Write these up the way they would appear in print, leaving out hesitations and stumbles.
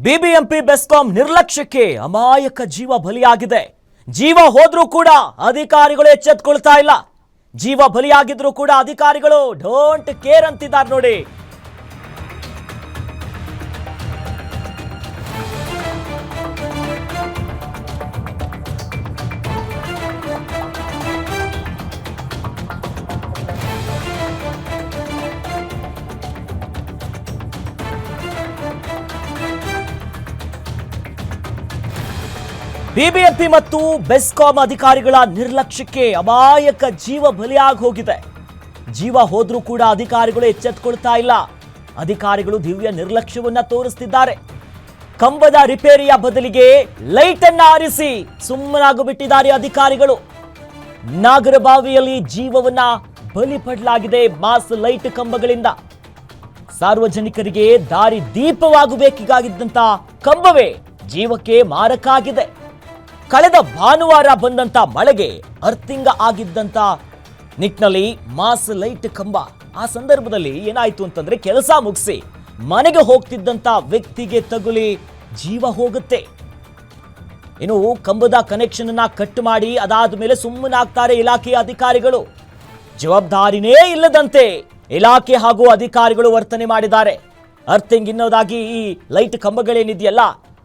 BBMP BESCOM ನಿರ್ಲಕ್ಷ್ಯಕ್ಕೆ ಅಮಾಯಕ ಜೀವ ಬಲಿಯಾಗಿದೆ. ಜೀವ ಹೋದ್ರೂ ಕೂಡ ಅಧಿಕಾರಿಗಳು ಎಚ್ಚೆತ್ತುಕೊಳ್ತಾ ಇಲ್ಲ. ಜೀವ ಬಲಿಯಾಗಿದ್ರು ಕೂಡ ಅಧಿಕಾರಿಗಳು ಡೋಂಟ್ ಕೇರ್ ಅಂತಿದ್ದಾರೆ ನೋಡಿ. ಬಿಬಿಎಂಪಿ ಮತ್ತು ಬೆಸ್ಕಾಂ ಅಧಿಕಾರಿಗಳ ನಿರ್ಲಕ್ಷ್ಯಕ್ಕೆ ಅಮಾಯಕ ಜೀವ ಬಲಿಯಾಗಿ ಹೋಗಿದೆ. ಜೀವ ಹೋದ್ರೂ ಕೂಡ ಅಧಿಕಾರಿಗಳು ಎಚ್ಚೆತ್ತುಕೊಳ್ತಾ ಇಲ್ಲ. ಅಧಿಕಾರಿಗಳು ದಿವ್ಯ ನಿರ್ಲಕ್ಷ್ಯವನ್ನ ತೋರಿಸ್ತಿದ್ದಾರೆ. ಕಂಬದ ರಿಪೇರಿಯ ಬದಲಿಗೆ ಲೈಟ್ ಅನ್ನ ಆರಿಸಿ ಸುಮ್ಮನಾಗಿಬಿಟ್ಟಿದ್ದಾರೆ ಅಧಿಕಾರಿಗಳು. ನಾಗರಬಾವಿಯಲ್ಲಿ ಜೀವವನ್ನ ಬಲಿ ಪಡಲಾಗಿದೆ ಮಾಸ್ ಲೈಟ್ ಕಂಬಗಳಿಂದ. ಸಾರ್ವಜನಿಕರಿಗೆ ದಾರಿ ದೀಪವಾಗಬೇಕಿಗಾಗಿದ್ದಂತ ಕಂಬವೇ ಜೀವಕ್ಕೆ ಮಾರಕ ಆಗಿದೆ. ಕಳೆದ ಭಾನುವಾರ ಬಂದಂತ ಮಳೆಗೆ ಅರ್ಥಿಂಗ ಆಗಿದ್ದಂತ ನಿಟ್ಟಿನಲ್ಲಿ ಮಾಸ್ ಲೈಟ್ ಕಂಬ. ಆ ಸಂದರ್ಭದಲ್ಲಿ ಏನಾಯ್ತು ಅಂತಂದ್ರೆ ಕೆಲಸ ಮುಗಿಸಿ ಮನೆಗೆ ಹೋಗ್ತಿದ್ದಂತ ವ್ಯಕ್ತಿಗೆ ತಗುಲಿ ಜೀವ ಹೋಗುತ್ತೆ. ಇನ್ನು ಕಂಬದ ಕನೆಕ್ಷನ್ ಅನ್ನ ಕಟ್ ಮಾಡಿ ಅದಾದ ಮೇಲೆ ಸುಮ್ಮನಾಗ್ತಾರೆ ಇಲಾಖೆಯ ಅಧಿಕಾರಿಗಳು. ಜವಾಬ್ದಾರಿನೇ ಇಲ್ಲದಂತೆ ಇಲಾಖೆ ಹಾಗೂ ಅಧಿಕಾರಿಗಳು ವರ್ತನೆ ಮಾಡಿದ್ದಾರೆ. ಅರ್ಥಿಂಗ್ ಇನ್ನೋದಾಗಿ ಈ ಲೈಟ್ ಕಂಬಗಳೇನಿದೆಯಲ್ಲ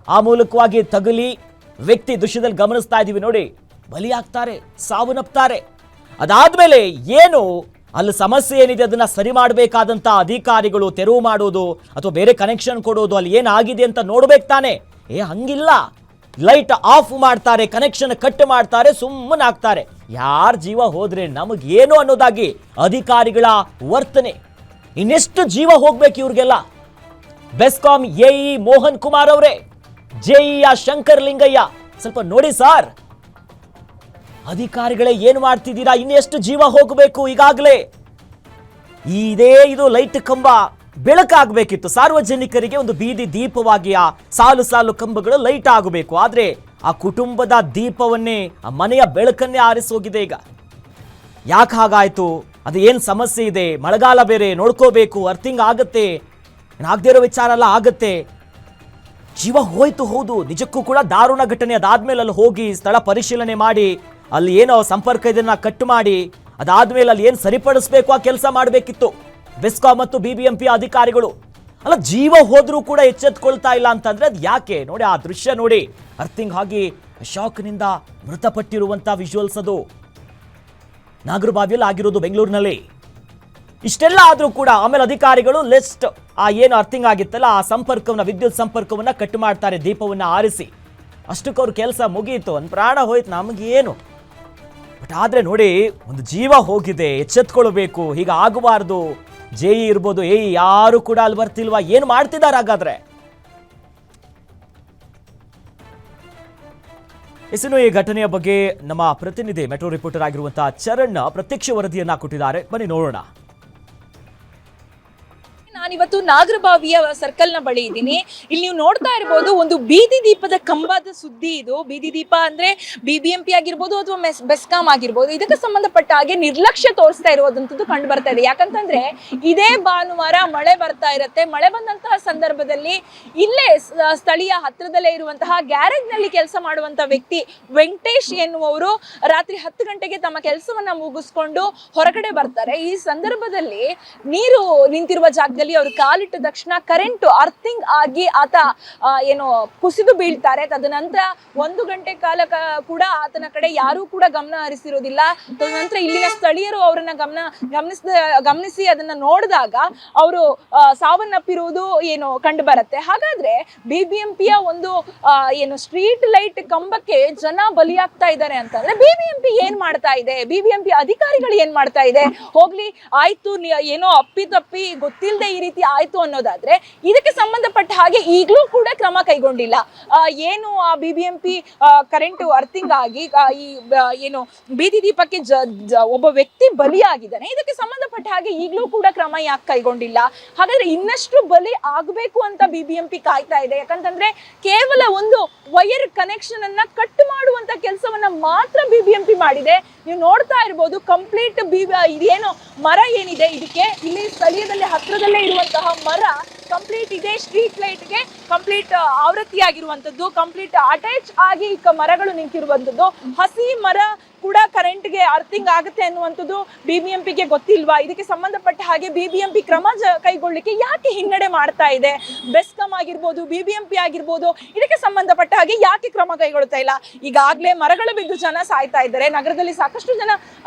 ಆ ಮೂಲಕವಾಗಿ ತಗುಲಿ ವ್ಯಕ್ತಿ ದೃಶ್ಯದಲ್ಲಿ ಗಮನಿಸ್ತಾ ಇದೀವಿ ನೋಡಿ, ಬಲಿಯಾಗ್ತಾರೆ, ಸಾವನ್ನಪ್ತಾರೆ. ಅದಾದ್ಮೇಲೆ ಏನು ಅಲ್ಲಿ ಸಮಸ್ಯೆ ಏನಿದೆ ಅದನ್ನ ಸರಿ ಮಾಡಬೇಕಾದಂತ ಅಧಿಕಾರಿಗಳು ತೆರವು ಮಾಡೋದು ಅಥವಾ ಬೇರೆ ಕನೆಕ್ಷನ್ ಕೊಡೋದು, ಅಲ್ಲಿ ಏನಾಗಿದೆ ಅಂತ ನೋಡ್ಬೇಕು ತಾನೆ. ಹಂಗಿಲ್ಲ, ಲೈಟ್ ಆಫ್ ಮಾಡ್ತಾರೆ, ಕನೆಕ್ಷನ್ ಕಟ್ ಮಾಡ್ತಾರೆ, ಸುಮ್ಮನಾಗ್ತಾರೆ. ಯಾರ ಜೀವ ಹೋದ್ರೆ ನಮಗೇನು ಅನ್ನೋದಾಗಿ ಅಧಿಕಾರಿಗಳ ವರ್ತನೆ. ಇನ್ನೆಷ್ಟು ಜೀವ ಹೋಗ್ಬೇಕು ಇವ್ರಿಗೆಲ್ಲ. ಬೆಸ್ಕಾಂ ಎಇ ಮೋಹನ್ ಕುಮಾರ್ ಅವರೇ, ಜೆಇಯ ಶಂಕರ್ ಲಿಂಗಯ್ಯ, ಸ್ವಲ್ಪ ನೋಡಿ ಸಾರ್, ಅಧಿಕಾರಿಗಳೇ ಏನು ಮಾಡ್ತಿದ್ದೀರಾ? ಇನ್ನೆಷ್ಟು ಜೀವ ಹೋಗಬೇಕು? ಈಗಾಗಲೇ ಇದು ಲೈಟ್ ಕಂಬ ಬೆಳಕಾಗಬೇಕಿತ್ತು. ಸಾರ್ವಜನಿಕರಿಗೆ ಒಂದು ಬೀದಿ ದೀಪವಾಗಿ ಆ ಸಾಲು ಸಾಲು ಕಂಬಗಳು ಲೈಟ್ ಆಗಬೇಕು. ಆದ್ರೆ ಆ ಕುಟುಂಬದ ದೀಪವನ್ನೇ, ಆ ಮನೆಯ ಬೆಳಕನ್ನೇ ಆರಿಸೋಗಿದೆ. ಈಗ ಯಾಕೆ ಹಾಗಾಯ್ತು? ಅದು ಏನು ಸಮಸ್ಯೆ ಇದೆ? ಮಳೆಗಾಲ ಬೇರೆ, ನೋಡ್ಕೋಬೇಕು, ಅರ್ಥಿಂಗ್ ಆಗತ್ತೆ, ಆಗದೇ ಇರೋ ವಿಚಾರ ಎಲ್ಲ ಆಗತ್ತೆ. ಜೀವ ಹೋಯ್ತು, ಹೌದು, ನಿಜಕ್ಕೂ ಕೂಡ ದಾರುಣ ಘಟನೆ. ಅದಾದ್ಮೇಲೆ ಅಲ್ಲಿ ಹೋಗಿ ಸ್ಥಳ ಪರಿಶೀಲನೆ ಮಾಡಿ ಅಲ್ಲಿ ಏನೋ ಸಂಪರ್ಕ ಇದನ್ನ ಕಟ್ ಮಾಡಿ ಅದಾದ್ಮೇಲೆ ಅಲ್ಲಿ ಏನು ಸರಿಪಡಿಸ್ಬೇಕು ಆ ಕೆಲಸ ಮಾಡಬೇಕಿತ್ತು ಬೆಸ್ಕಾಂ ಮತ್ತು ಬಿಬಿಎಂಪಿ ಅಧಿಕಾರಿಗಳು. ಅಲ್ಲ, ಜೀವ ಹೋದ್ರೂ ಕೂಡ ಎಚ್ಚೆತ್ತುಕೊಳ್ತಾ ಇಲ್ಲ ಅಂತಂದ್ರೆ ಅದು ಯಾಕೆ? ನೋಡಿ ಆ ದೃಶ್ಯ ನೋಡಿ, ಅರ್ಥಿಂಗ್ ಆಗಿ ಶಾಕ್ನಿಂದ ಮೃತಪಟ್ಟಿರುವಂತ ವಿಜುವಲ್ಸ್ ಅದು ನಾಗರಬಾವಿಯಲ್ಲಿ ಆಗಿರೋದು, ಬೆಂಗಳೂರಿನಲ್ಲಿ. ಇಷ್ಟೆಲ್ಲ ಆದ್ರೂ ಕೂಡ ಆಮೇಲೆ ಅಧಿಕಾರಿಗಳು ಲಿಸ್ಟ್ ಆ ಏನು ಅರ್ಥಿಂಗ್ ಆಗಿತ್ತಲ್ಲ ಆ ಸಂಪರ್ಕವನ್ನ, ವಿದ್ಯುತ್ ಸಂಪರ್ಕವನ್ನ ಕಟ್ ಮಾಡ್ತಾರೆ ದೀಪವನ್ನ ಆರಿಸಿ. ಅಷ್ಟಕ್ಕೆ ಅವ್ರ ಕೆಲಸ ಮುಗಿಯಿತು, ಒಂದು ಪ್ರಾಣ ಹೋಯ್ತು, ನಮಗೇನು. ಬಟ್ ಆದ್ರೆ ನೋಡಿ, ಒಂದು ಜೀವ ಹೋಗಿದೆ, ಎಚ್ಚೆತ್ಕೊಳ್ಬೇಕು, ಹೀಗ ಆಗಬಾರ್ದು. ಜೆಇ ಇರ್ಬೋದು, ಎಇ ಯಾರು ಕೂಡ ಅಲ್ಲಿ ಬರ್ತಿಲ್ವಾ? ಏನು ಮಾಡ್ತಿದ್ದಾರೆ ಹಾಗಾದ್ರೆ? ಇನ್ನು ಈ ಘಟನೆಯ ಬಗ್ಗೆ ನಮ್ಮ ಪ್ರತಿನಿಧಿ ಮೆಟ್ರೋ ರಿಪೋರ್ಟರ್ ಆಗಿರುವಂತಹ ಚರಣ್ ಪ್ರತ್ಯಕ್ಷ ವರದಿಯನ್ನ ಕೊಟ್ಟಿದ್ದಾರೆ, ಬನ್ನಿ ನೋಡೋಣ. ನಾನಿವತ್ತು ನಾಗರಬಾವಿಯ ಸರ್ಕಲ್ ನ ಬಳಿ ಇದ್ದೀನಿ. ಇಲ್ಲಿ ನೀವು ನೋಡ್ತಾ ಇರಬಹುದು ಒಂದು ಬೀದಿ ದೀಪದ ಕಂಬದ ಸುದ್ದಿ ಇದು. ಬೀದಿ ದೀಪ ಅಂದ್ರೆ ಬಿಬಿಎಂಪಿ ಆಗಿರ್ಬೋದು ಅಥವಾ ಬೆಸ್ಕಾಂ ಆಗಿರ್ಬೋದು, ಇದಕ್ಕೆ ಸಂಬಂಧಪಟ್ಟ ಹಾಗೆ ನಿರ್ಲಕ್ಷ್ಯ ತೋರಿಸ್ತಾ ಇರುವುದಂತದ್ದು ಕಂಡು ಬರ್ತಾ ಇದೆ. ಯಾಕಂತಂದ್ರೆ ಇದೇ ಭಾನುವಾರ ಮಳೆ ಬರ್ತಾ ಇರುತ್ತೆ. ಮಳೆ ಬಂದಂತಹ ಸಂದರ್ಭದಲ್ಲಿ ಇಲ್ಲೇ ಸ್ಥಳೀಯ ಹತ್ರದಲ್ಲೇ ಇರುವಂತಹ ಗ್ಯಾರೇಜ್ ನಲ್ಲಿ ಕೆಲಸ ಮಾಡುವಂತಹ ವ್ಯಕ್ತಿ ವೆಂಕಟೇಶ್ ಎನ್ನುವರು ರಾತ್ರಿ 10 ಗಂಟೆಗೆ ತಮ್ಮ ಕೆಲಸವನ್ನ ಮುಗಿಸ್ಕೊಂಡು ಹೊರಗಡೆ ಬರ್ತಾರೆ. ಈ ಸಂದರ್ಭದಲ್ಲಿ ನೀರು ನಿಂತಿರುವ ಜಾಗದಲ್ಲಿ ಅವರು ಕಾಲಿಟ್ಟ ತಕ್ಷಣ ಕರೆಂಟ್ ಅರ್ಥಿಂಗ್ ಆಗಿ ಆತ ಏನು ಕುಸಿದು ಬೀಳ್ತಾರೆ. ತದನಂತರ 1 ಗಂಟೆ ಕಾಲ ಕೂಡ ಆತನ ಕಡೆ ಯಾರೂ ಕೂಡ ಗಮನ ಹರಿಸಿರೋದಿಲ್ಲ. ತದನಂತರ ಇಲ್ಲಿನ ಸ್ಥಳೀಯರು ಅವರನ್ನ ಗಮನಿಸಿ ಅದನ್ನ ನೋಡಿದಾಗ ಅವರು ಸಾವನ್ನಪ್ಪಿರುವುದು ಏನು ಕಂಡು ಬರುತ್ತೆ. ಹಾಗಾದ್ರೆ ಬಿಬಿಎಂಪಿಯ ಒಂದು ಏನು ಸ್ಟ್ರೀಟ್ ಲೈಟ್ ಕಂಬಕ್ಕೆ ಜನ ಬಲಿಯಾಗ್ತಾ ಇದ್ದಾರೆ ಅಂತಂದ್ರೆ ಬಿಬಿಎಂಪಿ ಏನ್ ಮಾಡ್ತಾ ಇದೆ? ಬಿಬಿಎಂಪಿ ಅಧಿಕಾರಿಗಳು ಏನ್ ಮಾಡ್ತಾ ಇದೆ? ಹೋಗ್ಲಿ, ಆಯ್ತು, ಏನೋ ಅಪ್ಪಿತಪ್ಪಿ ಗೊತ್ತಿಲ್ಲದೆ ಈ ರೀತಿ ಆಯ್ತು ಅನ್ನೋದಾದ್ರೆ ಇದಕ್ಕೆ ಸಂಬಂಧಪಟ್ಟ ಹಾಗೆ ಈಗಲೂ ಕೂಡ ಕ್ರಮ ಕೈಗೊಂಡಿಲ್ಲ. ಏನು ಆ ಬಿಬಿಎಂಪಿ ಕರೆಂಟ್ ಅರ್ಥಿಂಗ್ ಆಗಿ ಈ ಏನು ಬೀದಿ ದೀಪಕ್ಕೆ ಒಬ್ಬ ವ್ಯಕ್ತಿ ಬಲಿಯಾಗಿದ್ದಾನೆ, ಇದಕ್ಕೆ ಸಂಬಂಧಪಟ್ಟ ಹಾಗೆ ಈಗಲೂ ಕೂಡ ಕ್ರಮ ಯಾಕೆ ಕೈಗೊಂಡಿಲ್ಲ? ಹಾಗಾದ್ರೆ ಇನ್ನಷ್ಟು ಬಲಿ ಆಗಬೇಕು ಅಂತ ಬಿಬಿಎಂಪಿ ಕಾಯ್ತಾ ಇದೆ. ಯಾಕಂತಂದ್ರೆ ಕೇವಲ ಒಂದು ವೈರ್ ಕನೆಕ್ಷನ್ ಅನ್ನ ಕಟ್ ಮಾಡುವಂತ ಕೆಲಸವನ್ನ ಮಾತ್ರ ಬಿಬಿಎಂಪಿ ಮಾಡಿದೆ. ನೀವು ನೋಡ್ತಾ ಇರಬಹುದು ಕಂಪ್ಲೀಟ್ ಇದೇನು ಮರ ಏನಿದೆ, ಇದಕ್ಕೆ ಇಲ್ಲಿ ಸ್ಥಳೀಯದಲ್ಲಿ ಹತ್ರದಲ್ಲೇ ಇರುವಂತಹ ಮರ ಕಂಪ್ಲೀಟ್ ಇದೆ ಸ್ಟ್ರೀಟ್ ಲೈಟ್ಗೆ ಕಂಪ್ಲೀಟ್ ಆವೃತ್ತಿ ಆಗಿರುವಂತದ್ದು, ಕಂಪ್ಲೀಟ್ ಅಟ್ಯಾಚ್ ಆಗಿ ಮರಗಳು ನಿಂತಿರುವಂತದ್ದು. ಹಸಿ ಮರ ಕೂಡ ಕರೆಂಟ್ಗೆ ಅರ್ಥಿಂಗ್ ಆಗುತ್ತೆ ಅನ್ನುವಂಥದ್ದು ಬಿಬಿಎಂಪಿಗೆ ಗೊತ್ತಿಲ್ವಾ? ಇದಕ್ಕೆ ಸಂಬಂಧಪಟ್ಟ ಹಾಗೆ ಬಿಬಿಎಂಪಿ ಕ್ರಮ ಕೈಗೊಳ್ಳಿಕ್ಕೆ ಯಾಕೆ ಹಿನ್ನಡೆ ಮಾಡ್ತಾ ಇದೆ? ಬೆಸ್ಕಾಂ ಆಗಿರ್ಬೋದು, ಬಿಬಿಎಂಪಿ ಆಗಿರ್ಬೋದು, ಇದಕ್ಕೆ ಸಂಬಂಧಪಟ್ಟ ಹಾಗೆ ಯಾಕೆ ಕ್ರಮ ಕೈಗೊಳ್ತಾ ಇಲ್ಲ? ಈಗಾಗಲೇ ಮರಗಳು ಬಿದ್ದು ಜನ ಸಾಯ್ತಾ ಇದ್ದಾರೆ, ನಗರದಲ್ಲಿ ಸಾಕಷ್ಟು ಜನ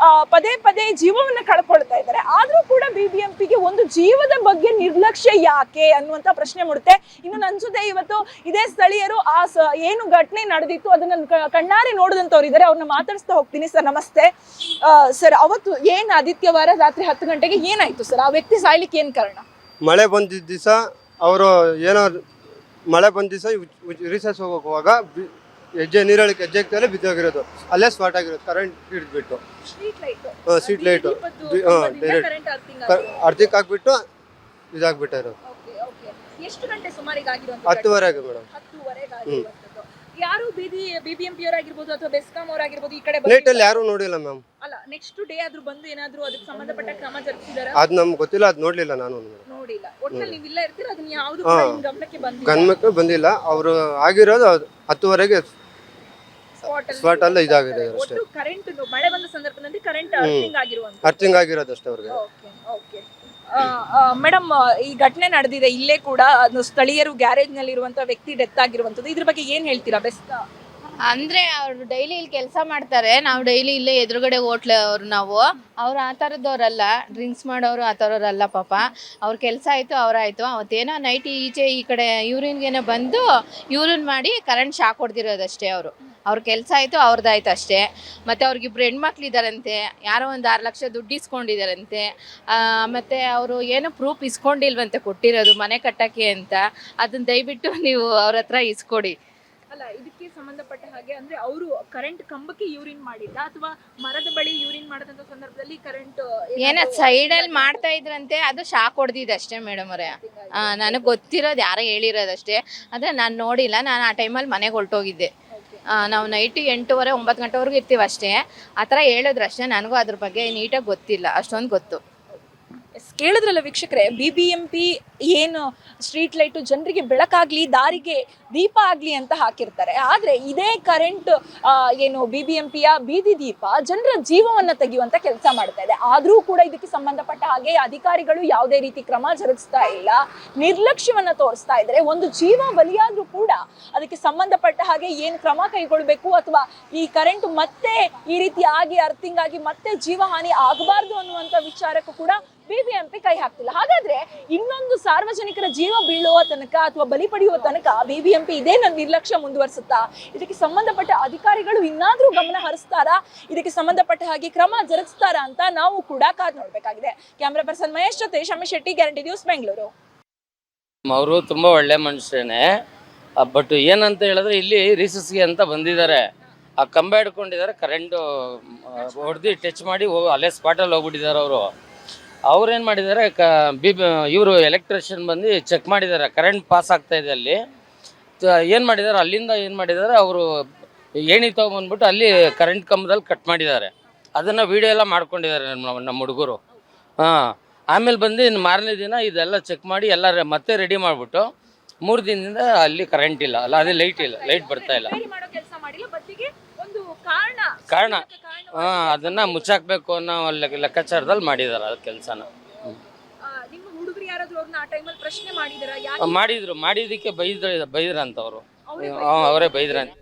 ಪದೇ ಪದೇ ಜೀವವನ್ನ ಕಳ್ಕೊಳ್ತಾ ಇದ್ದಾರೆ. ಆದ್ರೂ ಕೂಡ ಬಿಬಿಎಂಪಿಗೆ ಒಂದು ಜೀವದ ಬಗ್ಗೆ ನಿರ್ಲಕ್ಷ್ಯ ಯಾಕೆ ಅನ್ನುವಂತ ಪ್ರಶ್ನೆ ಮೂಡುತ್ತೆ. ಇನ್ನು ನನ್ನ ಜೊತೆ ಇವತ್ತು ಇದೇ ಸ್ಥಳೀಯರು ಏನು ಘಟನೆ ನಡೆದಿತ್ತು ಅದನ್ನ ಕಣ್ಣಾರೆ ನೋಡಿದಂತವ್ರು ಇದ್ದಾರೆ, ಅವ್ರನ್ನ ಮಾತಾಡಿಸ್ತಾ ಹೋಗ್ತೀನಿ. ಸರ್ ನಮಸ್ತೆ. ಸರ್, ಅವತ್ತು ಏನ್ ಆದಿತ್ಯವಾರ ರಾತ್ರಿ 10 ಗಂಟೆಗೆ ಏನಾಯ್ತು ಸರ್? ಆ ವ್ಯಕ್ತಿ ಸಾಯ್ಲಿಕ್ಕೆ ಏನ್ ಕಾರಣ? ಮಳೆ ಬಂದಿದ್ದ ದಿವಸ ಅವರು ಏನೋ ಮಳೆ ಬಂದ ದಿವಸ ರಿಸರ್ಚ್ ಹೋಗುವಾಗ ನೀರಳಿಕೆ ಹೆಜ್ಜೆ ಇಕ್ತಾರೆ ಬಿದ್ದೋಗಿರೋದು, ಅಲ್ಲೇ ಸ್ಪಾಟ್ ಆಗಿರೋದು. ಕರೆಂಟ್ ಹಿಡಿದ್ಬಿಟ್ಟು ಸ್ಟ್ರೀಟ್ ಲೈಟು ಅರ್ಧಕ್ಕೆ ಹಾಕ್ಬಿಟ್ಟು ಇದಾಗ್ಬಿಟ್ಟಿರೋದು. ಎಷ್ಟು ಗಂಟೆ ಸುಮಾರಿಗೆ ಆಗಿರುವಂತ? 10:30 ಮೇಡಮ್. 10:30 ಯಾರು ಬಿಬಿಎಂಪಿ ಅವರಾಗಿರ್ಬೋದು ಅಥವಾ ಬೆಸ್ಕಾಂ ಅವರಾಗಿರ್ಬೋದು ಈ ಕಡೆ ನೈಟ್ ಅಲ್ಲಿ ಯಾರು ನೋಡಿಲ್ಲ ಮ್ಯಾಮ್. ಅಲ್ಲ, ನೆಕ್ಸ್ಟ್ ಡೇ ಆದ್ರೂ ಬಂದು ಏನಾದ್ರೂ ಅದಕ್ಕೆ ಸಂಬಂಧಪಟ್ಟ ಕ್ರಮ ಜರುಗಿಸಿದಾರ? ಅದ್ ನಮ್ಗೆ ಗೊತ್ತಿಲ್ಲ, ಅದ್ ನೋಡ್ಲಿಲ್ಲ ನಾನು. ನೋಡಿಲ್ಲ. ಒಟ್ಟಲ್ಲಿ ನೀವು ಇಲ್ಲ ಇರ್ತೀರ, ಅದನ್ನ ಯಾವುದು ಗಮನಕ್ಕೆ ಬಂದಿಲ್ಲ. ಗಮನಕ್ಕೆ ಬಂದಿಲ್ಲ. ಅವರು ಆಗಿರೋದು 10:30ಗೆ ಸ್ಪಾಟ್ ಅಲ್ಲ ಇದಾಗಿದೆ ಅಷ್ಟೇ. ಕರೆಂಟ್ ಮಳೆ ಬಂದ ಸಂದರ್ಭದಲ್ಲಿ ಕರೆಂಟ್ ಅರ್ಥಿಂಗ್ ಆಗಿರೋದು ಅಷ್ಟೇ ಅವ್ರಿಗೆ. ಮೇಡಮ್, ಈ ಘಟನೆ ನಡೆದಿದೆ ಇಲ್ಲೇ ಕೂಡ, ಸ್ಥಳೀಯರು ಗ್ಯಾರೇಜ್ ನಲ್ಲಿ ಇರುವಂತ ವ್ಯಕ್ತಿ ಡೆತ್ ಆಗಿರುವಂತದ್ದು, ಇದ್ರ ಬಗ್ಗೆ ಏನ್ ಹೇಳ್ತೀರಾ? ಬೆಸ್ಟ್ ಅಂದ್ರೆ ಅವ್ರು ಡೈಲಿ ಇಲ್ಲಿ ಕೆಲಸ ಮಾಡ್ತಾರೆ, ನಾವು ಡೈಲಿ ಇಲ್ಲೇ ಎದುರುಗಡೆ ಹೋಟ್ಲ್ ಅವ್ರು. ಅವ್ರು ಆ ಥರದವ್ರಲ್ಲ, ಡ್ರಿಂಕ್ಸ್ ಮಾಡೋರು ಆ ಥರವ್ರಲ್ಲ ಪಾಪ. ಅವ್ರ ಕೆಲಸ ಆಯಿತು, ಅವರಾಯಿತು. ಅವತ್ತೇನೋ ನೈಟ್ ಈಚೆ ಈ ಕಡೆ ಯೂರಿನ್ಗೇನೋ ಬಂದು ಯೂರಿನ್ ಮಾಡಿ ಕರೆಂಟ್ ಶಾಕ್ ಹೊಡೆದಿರೋದಷ್ಟೇ. ಅವ್ರ ಕೆಲಸ ಆಯಿತು, ಅವ್ರದ್ದಾಯ್ತು ಅಷ್ಟೇ. ಮತ್ತು ಅವ್ರಿಗಿಬ್ರು ಹೆಣ್ಮಕ್ಳಿದಾರಂತೆ, ಯಾರೋ ಒಂದು 6 ಲಕ್ಷ ದುಡ್ಡು ಇಸ್ಕೊಂಡಿದ್ದಾರಂತೆ. ಮತ್ತು ಅವರು ಏನೋ ಪ್ರೂಫ್ ಇಸ್ಕೊಂಡಿಲ್ವಂತೆ ಕೊಟ್ಟಿರೋದು ಮನೆ ಕಟ್ಟಕ್ಕೆ ಅಂತ. ಅದನ್ನ ದಯವಿಟ್ಟು ನೀವು ಅವ್ರ ಹತ್ರ ಇಸ್ಕೊಡಿ. ಅಲ್ಲ, ಇದಕ್ಕೆ ಸಂಬಂಧಪಟ್ಟ ಹಾಗೆ ಅಂದ್ರೆ ಅವರು ಕರೆಂಟ್ ಕಂಬಕ್ಕೆ ಯೂರಿನ್ ಮಾಡಿದ್ದ ಅಥವಾ ಮರದ ಬಳಿ ಯೂರಿನ್ ಮಾಡದಂತ ಸಂದರ್ಭದಲ್ಲಿ ಕರೆಂಟ್ ಏನೋ ಸೈಡಲ್ಲಿ ಮಾಡ್ತಾ ಇದ್ರಂತೆ, ಅದು ಶಾಕ್ ಹೊಡೆದಿದೆ ಅಷ್ಟೇ ಮೇಡಮ್ ಅವರೇ. ನನಗೆ ಗೊತ್ತಿರೋದು ಯಾರೋ ಹೇಳಿರೋದಷ್ಟೇ, ಆದರೆ ನಾನು ನೋಡಿಲ್ಲ. ನಾನು ಆ ಟೈಮಲ್ಲಿ ಮನೆಗೆ ಹೊರಟೋಗಿದ್ದೆ. ನಾವು ನೈಟ್ 8:30 9 ಗಂಟೆವರೆಗೂ ಇರ್ತೀವಿ ಅಷ್ಟೇ. ಆ ಥರ ಹೇಳಿದ್ರು ಅಷ್ಟೇ. ನನಗೂ ಅದ್ರ ಬಗ್ಗೆ ನೀಟಾಗಿ ಗೊತ್ತಿಲ್ಲ, ಅಷ್ಟೊಂದು ಗೊತ್ತು. ಕೇಳಿದ್ರಲ್ಲ ವೀಕ್ಷಕರೇ, ಬಿಬಿಎಂಪಿ ಏನು ಸ್ಟ್ರೀಟ್ ಲೈಟು ಜನರಿಗೆ ಬೆಳಕಾಗ್ಲಿ, ದಾರಿಗೆ ದೀಪ ಆಗ್ಲಿ ಅಂತ ಹಾಕಿರ್ತಾರೆ. ಆದ್ರೆ ಇದೇ ಕರೆಂಟ್ ಏನು ಬಿಬಿಎಂಪಿಯ ಬೀದಿ ದೀಪ ಜನರ ಜೀವವನ್ನ ತೆಗೆಯುವಂತ ಕೆಲಸ ಮಾಡ್ತಾ ಇದೆ. ಆದ್ರೂ ಕೂಡ ಇದಕ್ಕೆ ಸಂಬಂಧಪಟ್ಟ ಹಾಗೆ ಅಧಿಕಾರಿಗಳು ಯಾವುದೇ ರೀತಿ ಕ್ರಮ ಜರುಗಿಸ್ತಾ ಇಲ್ಲ, ನಿರ್ಲಕ್ಷ್ಯವನ್ನ ತೋರಿಸ್ತಾ ಇದ್ದಾರೆ. ಒಂದು ಜೀವ ಬಲಿಯಾದ್ರೂ ಕೂಡ ಅದಕ್ಕೆ ಸಂಬಂಧಪಟ್ಟ ಹಾಗೆ ಏನ್ ಕ್ರಮ ಕೈಗೊಳ್ಬೇಕು, ಅಥವಾ ಈ ಕರೆಂಟ್ ಮತ್ತೆ ಈ ರೀತಿ ಆಗಿ ಅರ್ಥಿಂಗ್ ಆಗಿ ಮತ್ತೆ ಜೀವ ಹಾನಿ ಆಗಬಾರ್ದು ಅನ್ನುವಂತ ವಿಚಾರಕ್ಕೂ ಕೂಡ ಬಿಬಿಎಂಪಿ ಕೈ ಹಾಕ್ತಿಲ್ಲ. ಹಾಗಾದ್ರೆ ಇನ್ನೊಂದು ಸಾರ್ವಜನಿಕರ ಜೀವ ಬೀಳುವ ತನಕ ಅಥವಾ ಬಲಿ ಪಡೆಯುವ ತನಕ ಬಿಬಿಎಂಪಿ ಇದೇ ನಿರ್ಲಕ್ಷ್ಯ ಮುಂದುವರಿಸುತ್ತಾ? ಇದಕ್ಕೆ ಸಂಬಂಧಪಟ್ಟ ಅಧಿಕಾರಿಗಳು ಇನ್ನಾದ್ರೂ ಗಮನ ಹರಿಸ್ತಾರಾ? ಇದಕ್ಕೆ ಸಂಬಂಧಪಟ್ಟ ಹಾಗೆ ಕ್ರಮ ಜರುಗಿಸ್ತಾರಾ ಅಂತ ನಾವು ಕೂಡ ಕಾದ್ ನೋಡ್ಬೇಕಾಗಿದೆ. ಕ್ಯಾಮ್ರಾ ಪರ್ಸನ್ ಮಹೇಶ್ ಜೊತೆ ಶಮಿ ಶೆಟ್ಟಿ, ಗ್ಯಾರಂಟಿ ನ್ಯೂಸ್, ಬೆಂಗಳೂರು. ಅವರು ತುಂಬಾ ಒಳ್ಳೆ ಮನುಷ್ಯನೇ. ಬಟ್ ಏನಂತ ಹೇಳಿದ್ರೆ ಇಲ್ಲಿ ರಿಸಸ್ಗೆ ಅಂತ ಬಂದಿದ್ದಾರೆ, ಆ ಕಂಬ ಹಿಡ್ಕೊಂಡಿದ್ದಾರೆ, ಕರೆಂಟ್ ಹೊಡೆದು ಟಚ್ ಮಾಡಿ ಅಲ್ಲೇ ಸ್ಪಾಟಲ್ಲಿ ಹೋಗ್ಬಿಟ್ಟಿದ್ದಾರೆ. ಅವ್ರೇನು ಮಾಡಿದ್ದಾರೆ, ಇವರು ಎಲೆಕ್ಟ್ರಿಷಿಯನ್ ಬಂದು ಚೆಕ್ ಮಾಡಿದ್ದಾರೆ, ಕರೆಂಟ್ ಪಾಸ್ ಆಗ್ತಾ ಇದೆ ಅಲ್ಲಿ. ಏನು ಮಾಡಿದ್ದಾರೆ, ಅಲ್ಲಿಂದ ಏನು ಮಾಡಿದ್ದಾರೆ, ಅವರು ಏಣಿ ತೊಗೊಂಬಂದ್ಬಿಟ್ಟು ಅಲ್ಲಿ ಕರೆಂಟ್ ಕಂಬದಲ್ಲಿ ಕಟ್ ಮಾಡಿದ್ದಾರೆ. ಅದನ್ನು ವೀಡಿಯೋ ಎಲ್ಲ ಮಾಡ್ಕೊಂಡಿದ್ದಾರೆ ನಮ್ಮ ಹುಡುಗರು. ಆಮೇಲೆ ಬಂದು ಇನ್ನು ಮಾರನೇ ದಿನ ಇದೆಲ್ಲ ಚೆಕ್ ಮಾಡಿ ಎಲ್ಲ ಮತ್ತೆ ರೆಡಿ ಮಾಡಿಬಿಟ್ಟು 3 ದಿನದಿಂದ ಅಲ್ಲಿ ಕರೆಂಟ್ ಇಲ್ಲ, ಅಲ್ಲ ಅದೇ ಲೈಟ್ ಇಲ್ಲ, ಲೈಟ್ ಬರ್ತಾ ಇಲ್ಲ. ಕಾರಣ ಅದನ್ನ ಮುಚ್ಚಾಕ್ಬೇಕು ಅನ್ನೋ ಲೆಕ್ಕಾಚಾರದಲ್ಲಿ ಮಾಡಿದಾರೆ ಅದ್ ಕೆಲಸನ. ಮಾಡಿದ್ರು, ಮಾಡಿದಕ್ಕೆ ಬೈದ್ರಂತ ಅವರು, ಅವರೇ ಬೈದ್ರಂತ.